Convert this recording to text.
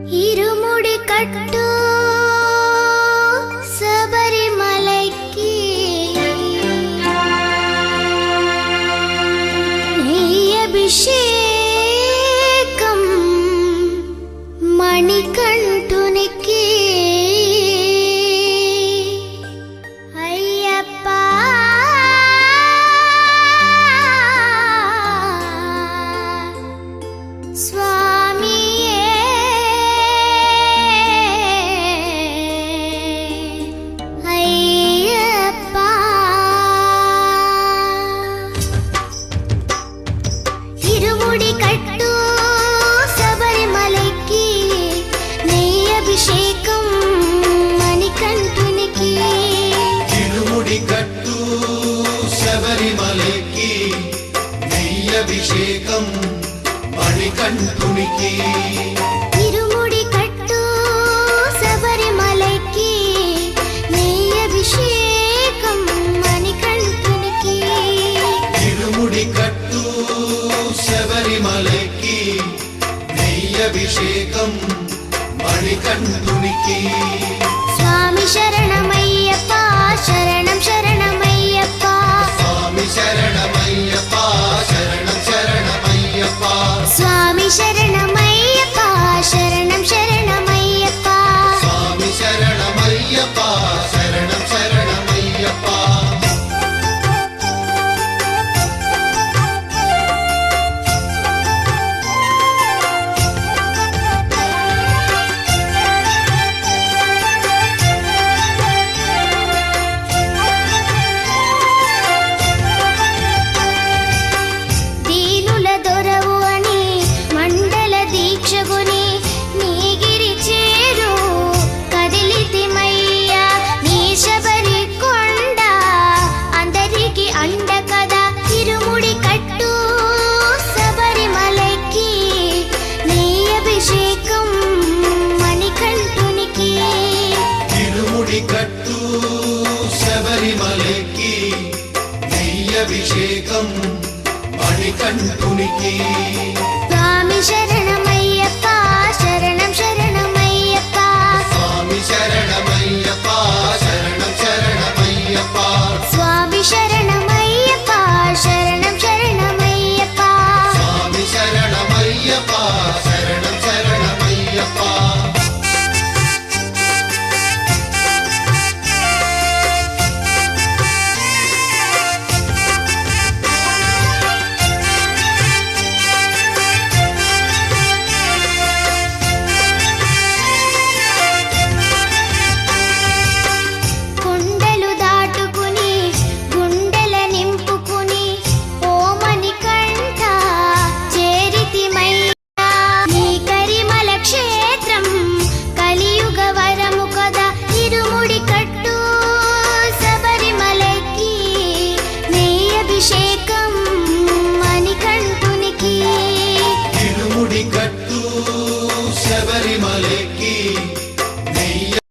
ఇరుముడి కట్టు శబరిమలైకి అభిషేకం మణికంఠునికి అయ్యప్ప శబరిమలకి నెయ్యభిషేకం మణికంఠునికి ఇరుముడి కట్టు శబరిమలకి నెయ్యభిషేకం మణికంఠునికి ఇరుముడి కట్టు శబరిమలకి నెయ్యభిషేకం మణికంఠునికి స్వామి శరణమయ్యప్ప శరణం శరణమయ్యప్ప స్వామి శరణమయ్యప్ప శరణం శరణమయ్యప్ప స్వామి శరణమయ్యప్ప శరణం శరణమయ్యప్ప స్వామి శరణమయ్యప్ప శరణం శరణమయ్యప్ప కట్టు శబరిమలకి నెయ్యభిషేకం మణికంఠునికి